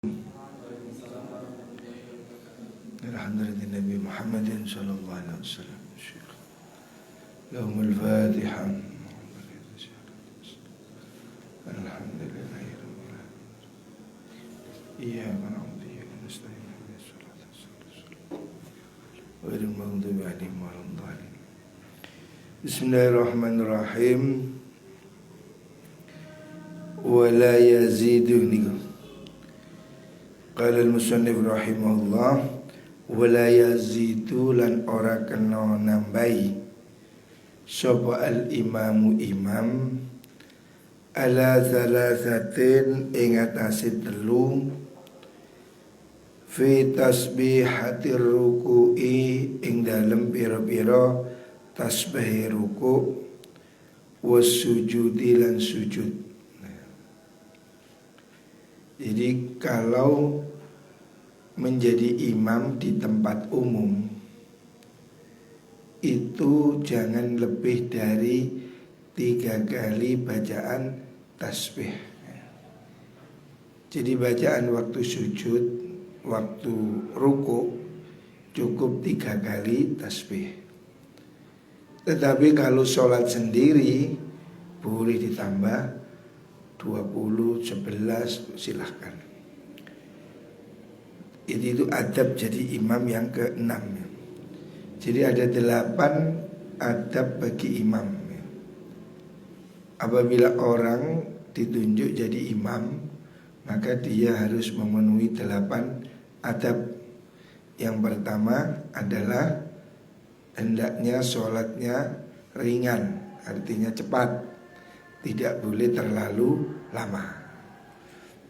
حضرة النبي محمد صلى الله عليه وسلم. لهم الفاتحة. الحمد لله رب العالمين. إياك نعبد وإياك نستعين اهدنا الصراط المستقيم غير المغضوب عليهم ولا الضالين. بسم الله الرحمن الرحيم. ولا يزيد قال المصنف رحمه الله wala yazidu lan ora kena nambahi sapa al imamu imam ala salasatin ing atase telu fi tasbihatir ruku'i ing dalem pira-pira tasbih ruku' was sujudi lan sujud. Jadi kalau menjadi imam di tempat umum itu jangan lebih dari 3 kali bacaan tasbih. Jadi bacaan waktu sujud, waktu ruku cukup 3 kali tasbih. Tetapi kalau sholat sendiri boleh ditambah 20, 11 silahkan. Itu adab jadi imam yang ke-6. Jadi ada 8 adab bagi imam. Apabila orang ditunjuk jadi imam, maka dia harus memenuhi 8 adab. Yang pertama adalah hendaknya sholatnya ringan, artinya cepat, tidak boleh terlalu lama.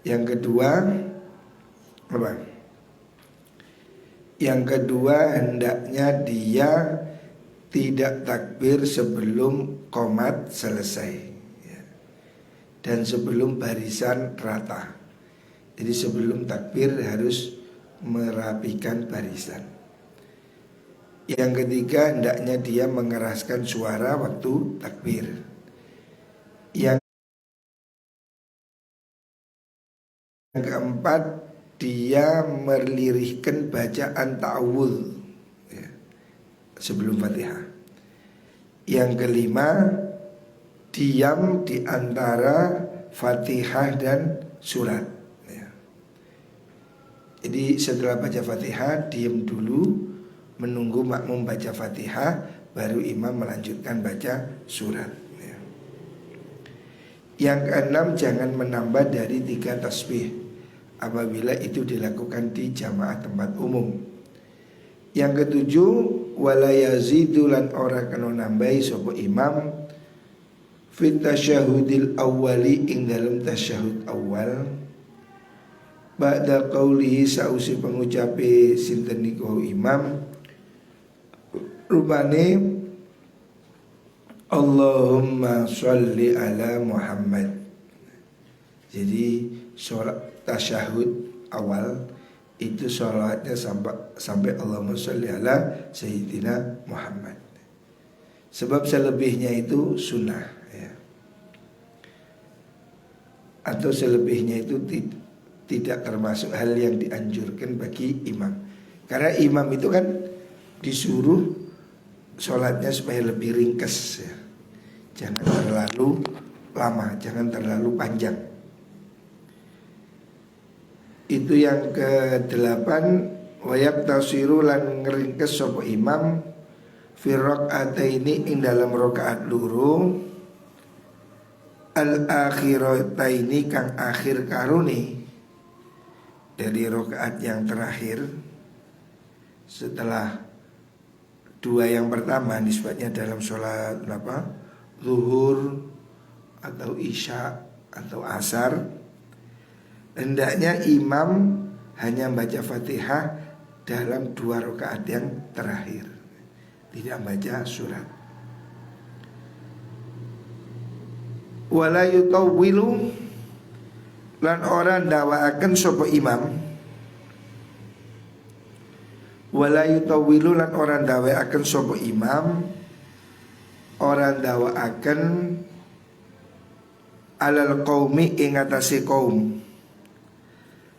Yang kedua apa? Yang kedua hendaknya dia tidak takbir sebelum qomat selesai ya. Dan sebelum barisan rata. Jadi sebelum takbir harus merapikan barisan. Yang ketiga hendaknya dia mengeraskan suara waktu takbir. Yang keempat dia melirihkan bacaan ta'awudz ya, sebelum Fatihah. Yang kelima diam di antara Fatihah dan surat ya. Jadi setelah baca Fatihah diam dulu, menunggu makmum baca Fatihah, baru imam melanjutkan baca surat ya. Yang keenam jangan menambah dari 3 tasbih apabila itu dilakukan di jamaah tempat umum. Yang ketujuh wala yazidu lan ora kena nambahi sapa imam fit tasyahudil awwali ing dalam tasyahud awal ba'da qaulihi sausi pengucape sinten niku imam rupane Allahumma sholli ala Muhammad. Jadi sholat tasyahud awal itu sholatnya sampai Allahumma sholli ala Sayyidina Muhammad. Sebab selebihnya itu sunnah ya. Atau selebihnya itu tidak termasuk hal yang dianjurkan bagi imam. Karena imam itu kan disuruh sholatnya supaya lebih ringkas ya. Jangan terlalu lama, jangan terlalu panjang. Itu yang ke-8 wayak tasiru lan ngeringkes sapa imam fi rakaataini ing dalam rakaat loro al akhirataini kang akhir karuni dari rakaat yang terakhir setelah 2 yang pertama nisbatnya dalam sholat apa? Zuhur atau isya atau asar. Hendaknya imam hanya baca Fatihah dalam 2 rakaat yang terakhir, tidak baca surat. Wala yutawwilu lan ora ndawaaken sapa imam. Wala yutawwilu lan ora ndawaaken sapa imam, ora ndawaaken alal qaumi ing atase kaum.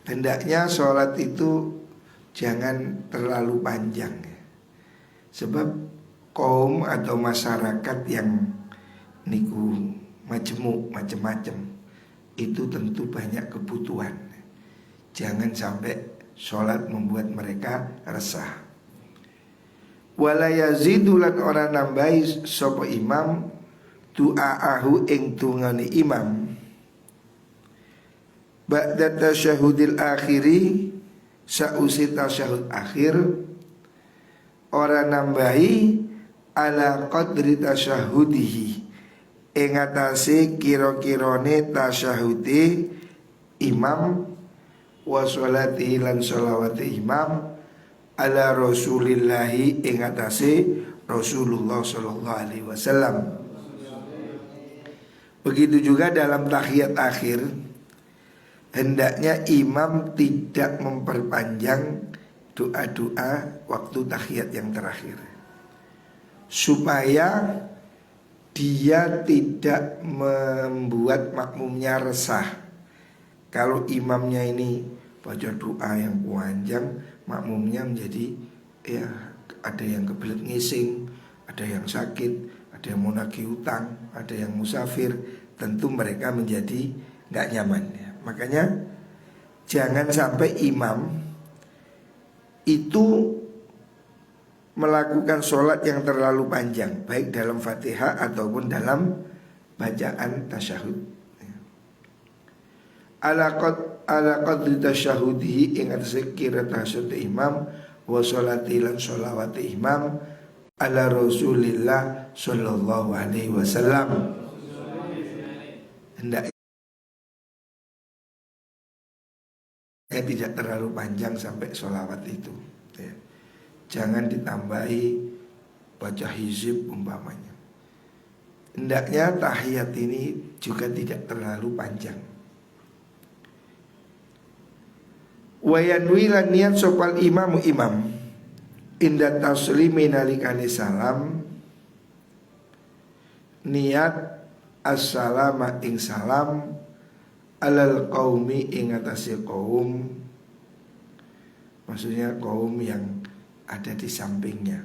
hendaknya sholat itu jangan terlalu panjang ya. Sebab kaum atau masyarakat yang niku majemuk macam-macam itu tentu banyak kebutuhan. Jangan sampai sholat membuat mereka resah. Wala yazidulan orang nambahi sapa imam du'aahu ing tungane imam ba'da tasyahudil akhiri sausi tasyahud akhir orang nambahi ala qadri tasyahudihi ing atase kira-kirane tasyahude imam wa sholati lan sholawati imam ala rasulillahi ing atase Rasulullah sallallahu alaihi wasallam. Begitu juga dalam tahiyat akhir, hendaknya imam tidak memperpanjang doa-doa waktu tahiyat yang terakhir, supaya dia tidak membuat makmumnya resah. Kalau imamnya ini baca doa yang panjang, makmumnya menjadi ya ada yang kebelet ngising, ada yang sakit, ada yang mau nagih utang, ada yang musafir, tentu mereka menjadi nggak nyaman ya. Makanya jangan sampai imam itu melakukan sholat yang terlalu panjang, baik dalam Fatihah ataupun dalam bacaan tasyahud. Ala qadri tasyahudihi ing atase kira tasyahud imam wa sholati lan sholawati imam ala Rasulillah sallallahu alaihi wasallam. Hendaknya tidak terlalu panjang sampai sholawat itu ya. Jangan ditambahi baca hizib umpamanya. Hendaknya tahiyat ini juga tidak terlalu panjang. Wa yanwi lan niat sopal imamu imam inda taslimi nalikani salam niat assalama ing salam alal qaumi ing atase kaum, maksudnya kaum yang ada di sampingnya.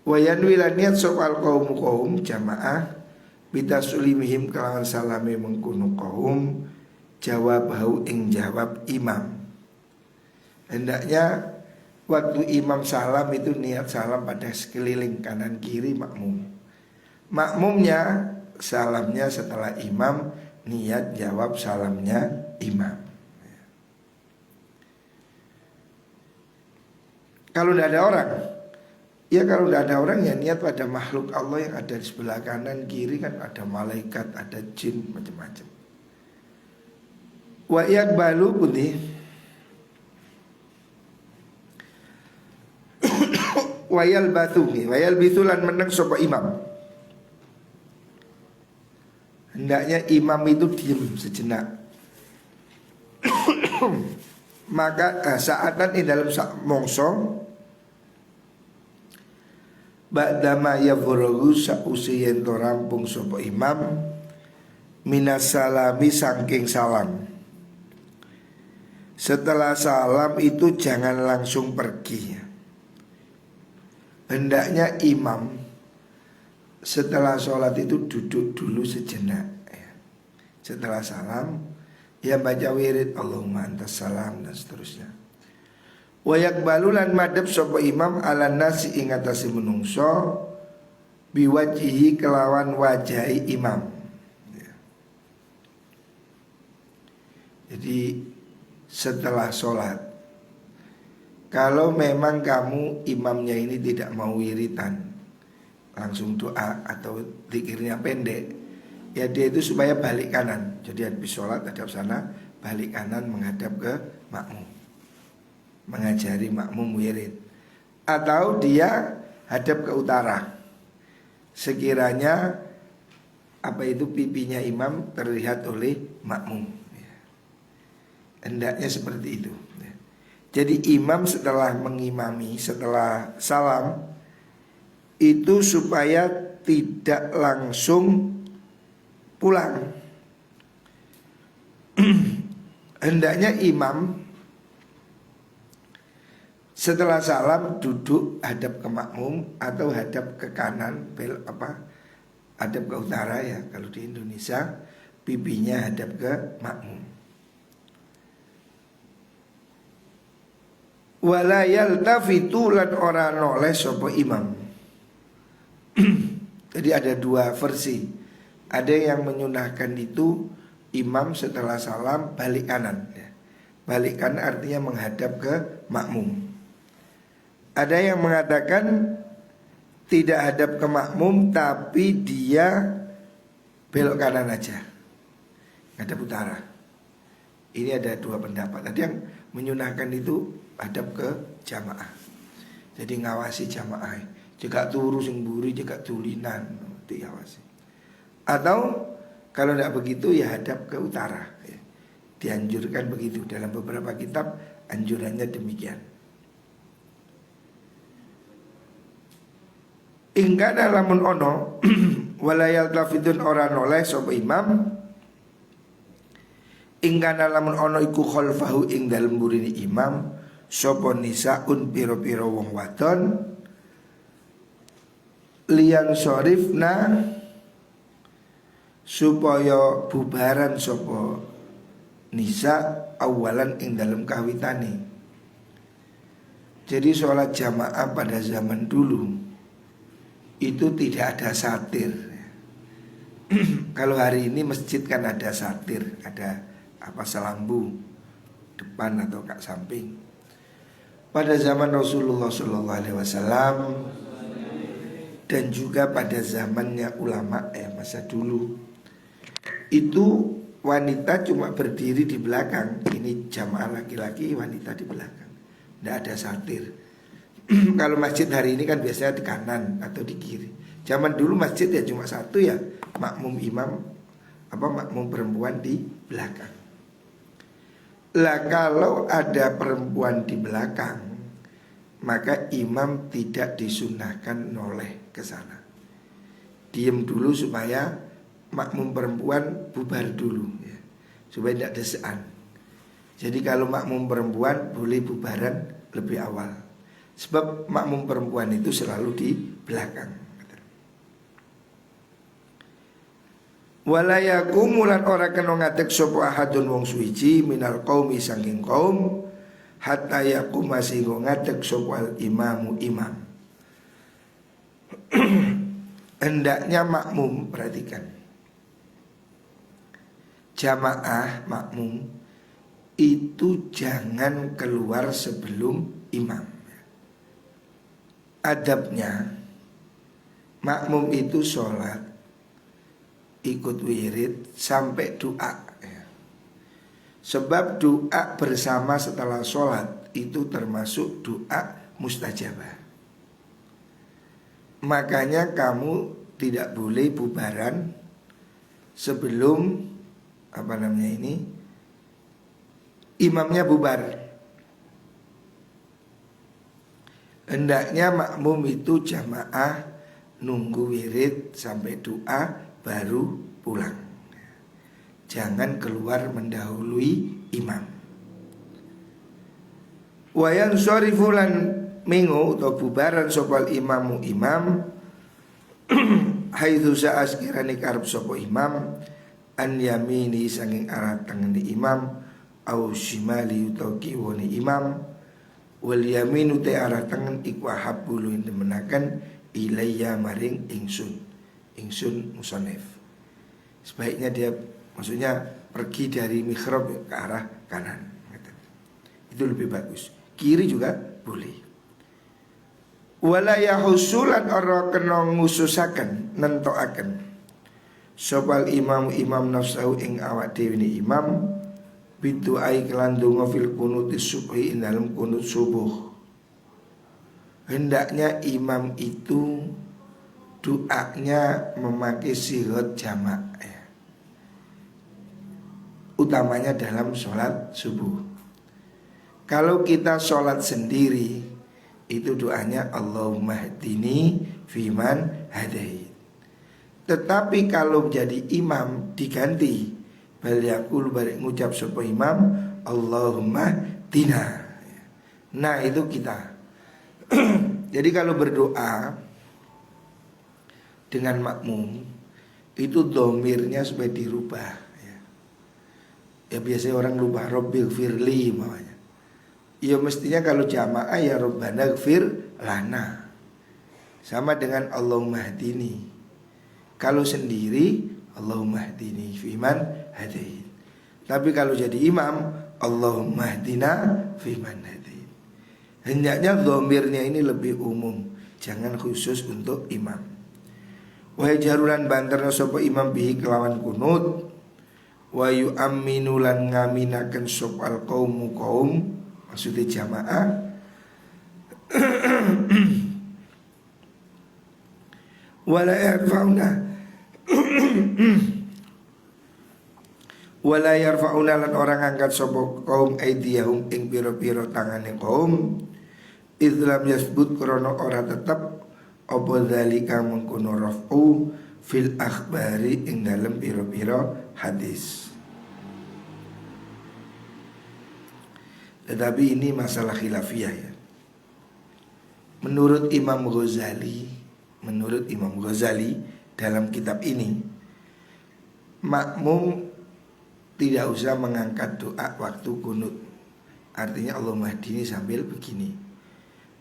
Wa yanwi lan niat sopal kaum jamaah bitaslimihim kelawan salame mengkono kaum jawab hau ing jawab imam. Hendaknya waktu imam salam itu niat salam pada sekeliling kanan kiri makmum. Makmumnya salamnya setelah imam, niat jawab salamnya imam. Kalau tidak ada orang, ya kalau tidak ada orang ya niat pada makhluk Allah yang ada di sebelah kanan kiri, kan ada malaikat, ada jin, macam-macam. Wa yaqbalu putih wayal batu wayal bitulan meneng sapa imam. Hendaknya imam itu diam sejenak. Maka saatan di dalam mongso ba'dama yafurughu sausi yen to rampung sapa imam minas salami saking salam. Setelah salam itu jangan langsung pergi. Hendaknya imam setelah sholat itu duduk dulu sejenak ya. Setelah salam ya baca wirid Allahumma antas salam dan seterusnya. Wa yaqbalulan madhab sapa imam ala nasi ing atase menungso biwajihi kelawan wajahi imam ya. Jadi setelah sholat, kalau memang kamu imamnya ini tidak mau wiritan, langsung doa atau zikirnya pendek, ya dia itu supaya balik kanan. Jadi habis sholat hadap sana, balik kanan menghadap ke makmum, mengajari makmum wirid. Atau dia hadap ke utara, sekiranya apa itu pipinya imam terlihat oleh makmum. Hendaknya seperti itu. Jadi imam setelah mengimami, setelah salam itu supaya tidak langsung pulang. hendaknya imam setelah salam duduk hadap ke makmum atau hadap ke kanan, hadap ke utara ya. Kalau di Indonesia pipinya hadap ke makmum. Wala yaltafitu lan ora noleh sapa imam. Jadi ada dua versi. Ada yang menyunahkan itu imam setelah salam balik kanan ya. Balik kanan artinya menghadap ke makmum. Ada yang mengatakan tidak hadap ke makmum tapi dia belok kanan aja, hadap utara. Ini ada dua pendapat. Ada yang menyunahkan itu hadap ke jamaah, jadi ngawasi jamaah. Jika turu sing mburi, jika tulinan diawasi. Atau kalau tidak begitu ya hadap ke utara ya. Dianjurkan begitu. Dalam beberapa kitab anjurannya demikian. Ingka lamun ono walayal tafidun ora noleh sapa imam. Ingka lamun ono iku khalfahu ing dalem mburine imam sapa nisaun pira-pira wong wadon liyan sorifna supaya bubaran sapa nisa awalan ing dalem kawitane. Jadi sholat jamaah pada zaman dulu itu tidak ada satir. Kalau hari ini masjid kan ada satir, ada selambu depan atau kak samping. Pada zaman Rasulullah SAW dan juga pada zamannya ulama masa dulu itu wanita cuma berdiri di belakang. Ini jamaah laki-laki, wanita di belakang. Tidak ada satir. Kalau masjid hari ini kan biasanya di kanan atau di kiri. Zaman dulu masjid ya cuma satu ya, makmum imam makmum perempuan di belakang. Lah kalau ada perempuan di belakang, maka imam tidak disunahkan noleh ke sana. Diam dulu supaya makmum perempuan bubar dulu ya, supaya tidak desean. Jadi kalau makmum perempuan boleh bubaran lebih awal. Sebab makmum perempuan itu selalu di belakang. Walayaku mulan ora kena ngadeg sapa ahadun wong suci minal qaumi saking kaum hatta yaku masih ngadeg sapa imamu imam. Hendaknya makmum, perhatikan, jamaah makmum itu jangan keluar sebelum imam. Adabnya makmum itu sholat ikut wirid sampai doa ya. Sebab doa bersama setelah sholat itu termasuk doa mustajabah. Makanya kamu tidak boleh bubaran sebelum imamnya bubar. Hendaknya makmum itu jamaah nunggu wirid sampai doa baru pulang. Jangan keluar mendahului imam. Wayan shorifulan minggu atau bubaran sopal imamu imam haitsu sa'askirani karep sopo imam an yamini sanging arah tangan di imam au shimali utawa kiwone imam wal yaminu te arah tangan iku habulu demenaken ilayya maring ingsun musannif. Sebaiknya dia maksudnya pergi dari mihrab ke arah kanan. Itu lebih bagus. Kiri juga boleh. Wala yahusulan ora kena ngususaken nentokaken sopal imam nafsahu ing awak dhewe ni imam bidu'ai kelan donga fil kunuti subhi ing dalam kunut subuh. Hendaknya imam itu doanya memakai sigot jamak ya. Utamanya dalam sholat subuh. Kalau kita sholat sendiri itu doanya Allahumma hdini fiman hadait. Tetapi kalau jadi imam diganti bal yaqul balik ngucap sapa imam Allahumma hdina. Nah itu kita. Jadi kalau berdoa dengan makmum itu domirnya supaya dirubah ya. Ya biasanya orang lupa Rabbil firli maunya. Ya mestinya kalau jamaah ya Rabbana gfir lana. Sama dengan Allahumma hdini. Kalau sendiri Allahumma hdini fiman hadait. Tapi kalau jadi imam Allahumma hdina fiman hadait. Hendaknya domirnya ini lebih umum, jangan khusus untuk imam. Wa jarulan banterna sapa imam bihi kelawan kunut. Wa yu'amminu lan ngaminaken sopal qaum maksudnya jamaah. Wala yarfa'una wala yarfa'una lan orang angkat sapa kaum aidiyahum ing pira-pira tangane kaum Islam yasbut krono ora tetep apa dzalika mengkono raf'u fil akhbari ing dalem pira-pira hadis. Tetapi ini masalah khilafiyah ya. Menurut Imam Ghazali dalam kitab ini makmum tidak usah mengangkat doa waktu kunut. Artinya Allahumma hdini sambil begini.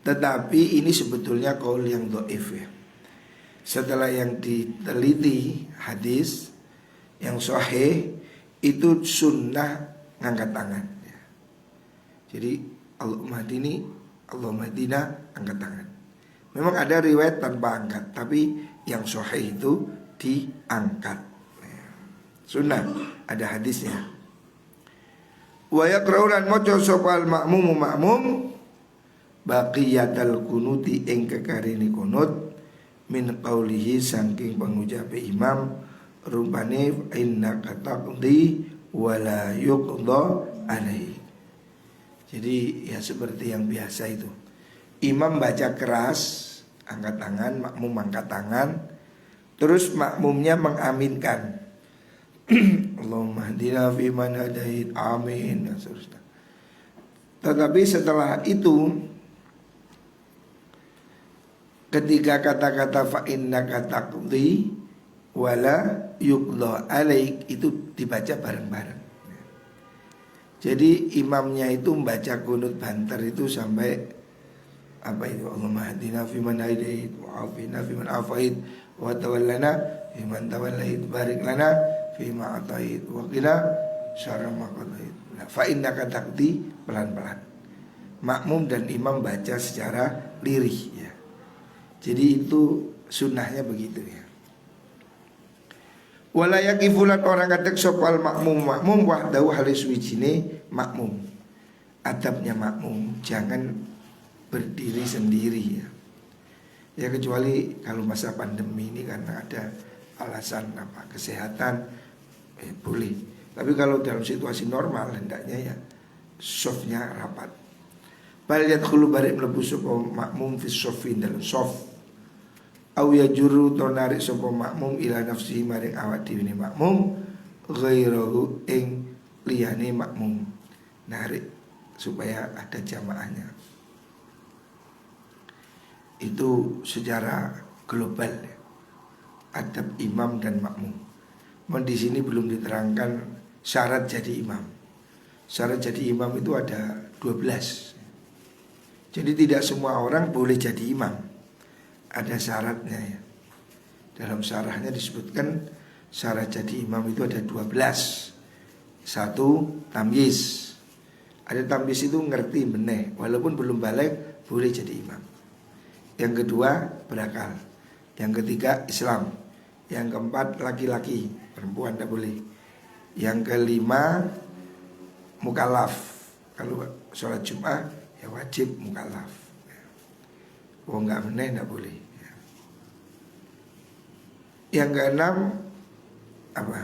Tetapi ini sebetulnya qaul yang dhaif ya. Setelah yang diteliti hadis yang sahih itu sunnah ngangkat tangan ya. Jadi Allahumma hdini, Allahumma hdina angkat tangan. Memang ada riwayat tanpa angkat, tapi yang sahih itu diangkat. Sunnah, ada hadisnya. Wa yaqra'ulan maca sopal makmum baqiyatal kunuti ing kekarini kunut min qaulihi saking pengucape imam rupane innaka taqdi wala yuqda alaihi. Jadi ya seperti yang biasa itu. Imam baca keras, angkat tangan, makmum angkat tangan, terus makmumnya mengaminkan. Allahumma hdina fi man hadait, amin dan seterusnya. Tetapi setelah itu ketika kata-kata fa innaka taqdi wala yuqda alaik itu dibaca bareng-bareng. Jadi imamnya itu membaca kunut banter itu sampai apa itu Allahumma hdina fi man hadait wa afina fi man afait wa tawallana fi man tawallait barik lana fi ma atait wa qina syarra ma qadait. Nah, fa innaka taqdi pelan-pelan. Makmum dan imam baca secara lirih ya. Jadi itu sunnahnya begitu ya. Wala yaqifulan orang katek sopal makmum wahdahu halis wijine makmum. Adabnya makmum jangan berdiri sendiri ya. Ya kecuali kalau masa pandemi ini karena ada alasan apa kesehatan boleh. Tapi kalau dalam situasi normal hendaknya ya softnya rapat. Bal yadkhulu barik mlebu sapa makmum fi soffin dalam soft. Aw yajuru to narik sapa makmum ila nafsihi maring awak dhewe makmum ghairahu ing liyane makmum. Narik supaya ada jamaahnya. Itu secara global ya. Adab imam dan makmum. Di sini belum diterangkan syarat jadi imam. Syarat jadi imam itu ada 12. Jadi tidak semua orang boleh jadi imam. Ada syaratnya ya. Dalam syarahnya disebutkan syarat jadi imam itu ada 12. Satu, tamyiz. Ada tamyiz itu ngerti beneh, walaupun belum balik boleh jadi imam. Yang kedua, berakal. Yang ketiga, Islam. Yang keempat, laki-laki, perempuan tidak boleh. Yang kelima, mukallaf. Kalau sholat Jumat ya wajib mukallaf. Oh enggak meneh enggak boleh. Yang keenam apa?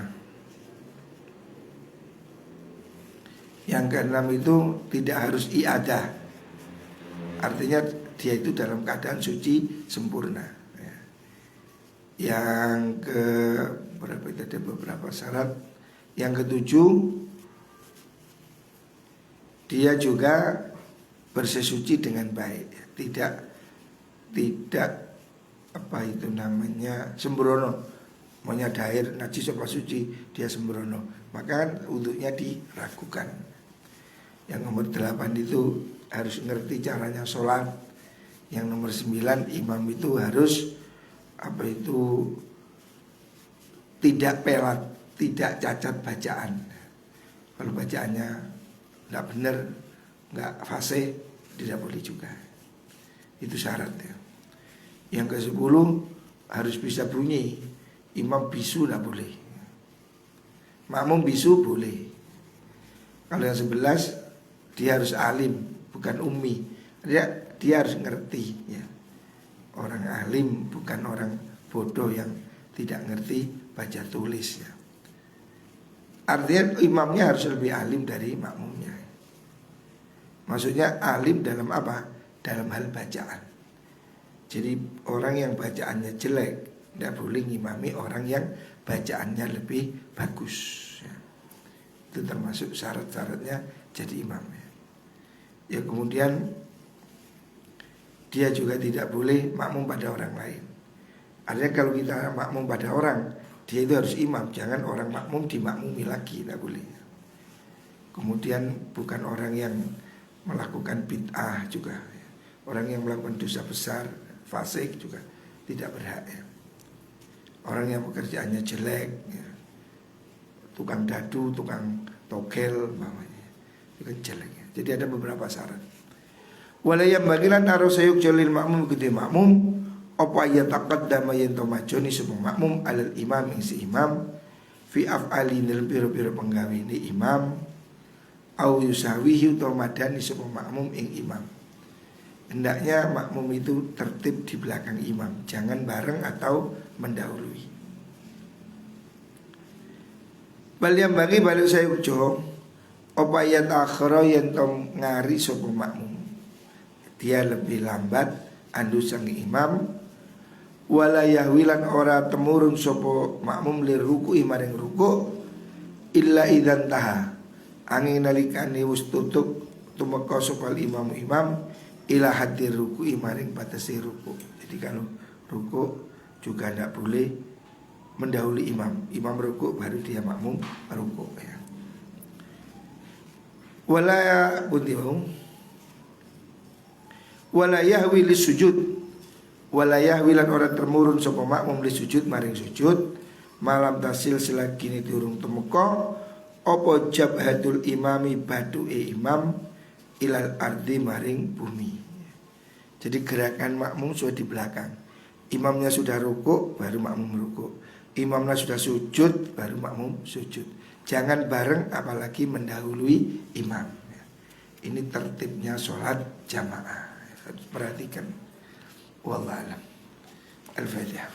Yang keenam itu tidak harus iadah. Artinya dia itu dalam keadaan suci sempurna. Yang ke berapa itu ada beberapa syarat. Yang ketujuh dia juga bersesuci dengan baik, tidak apa itu namanya sembrono, maunya dair najis apa suci dia sembrono, maka wudhunya diragukan. Yang nomor 8 itu harus ngerti caranya sholat. Yang nomor 9 imam itu harus apa itu tidak pelat, tidak cacat bacaan. Kalau bacaannya tidak benar, nggak fasih, tidak boleh juga. Itu syaratnya. Yang ke-10 harus bisa bunyi. Imam bisu tidak boleh. Makmum bisu boleh. Kalau yang 11 dia harus alim, bukan ummi. Dia harus ngerti ya. Orang alim bukan orang bodoh yang tidak ngerti baca tulis ya. Artinya imamnya harus lebih alim dari makmumnya. Maksudnya alim dalam apa? Dalam hal bacaan. Jadi orang yang bacaannya jelek tidak boleh ngimami orang yang bacaannya lebih bagus ya. Itu termasuk syarat-syaratnya jadi imam ya. Ya kemudian dia juga tidak boleh makmum pada orang lain. Artinya kalau kita makmum pada orang, dia itu harus imam. Jangan orang makmum dimakmumi lagi, tidak boleh. Kemudian bukan orang yang melakukan bid'ah juga. Orang yang melakukan dosa besar, fasik juga tidak berhak ya. Orang yang pekerjaannya jelek ya. Tukang dadu, tukang togel namanya, itu kan jelek ya. Jadi ada beberapa syarat. Walayam bagilan harus sayuk jalil makmum gede makmum apa ya taqaddama yen to majoni sapa makmum alal imam ing si imam fi af'ali nil biro-biro penggawene imam au yusawihi to madani sapa makmum ing imam. Hendaknya makmum itu tertib di belakang imam, jangan bareng atau mendahului. Baliam bagi balik sayuk jo apa ya takhara yen to ngari sapa makmum, dia lebih lambat andu sang imam wala yahwilan ora temurun sopo makmum lir ruku maring ruku illa idzan taha angin nalikane wis tutup tumeka sopal imam ila hadir ruku maring batasi ruku. Jadi kalau ruku juga tidak boleh mendahului imam ruku baru dia makmum ruku ya. Wala buntimu wala yahwi li sujud wala yahwilan orang termurun sapa makmum li sujud maring sujud malam tasil selagi ini durung temeka apa jabhatul imami baduke imam ilal ardi maring bumi. Jadi gerakan makmum sudah di belakang, imamnya sudah rukuk baru makmum rukuk, imamnya sudah sujud baru makmum sujud. Jangan bareng apalagi mendahului imam. Ini tertibnya sholat jamaah. Perhatikan. Wallahu a'lam. Al-Fatihah.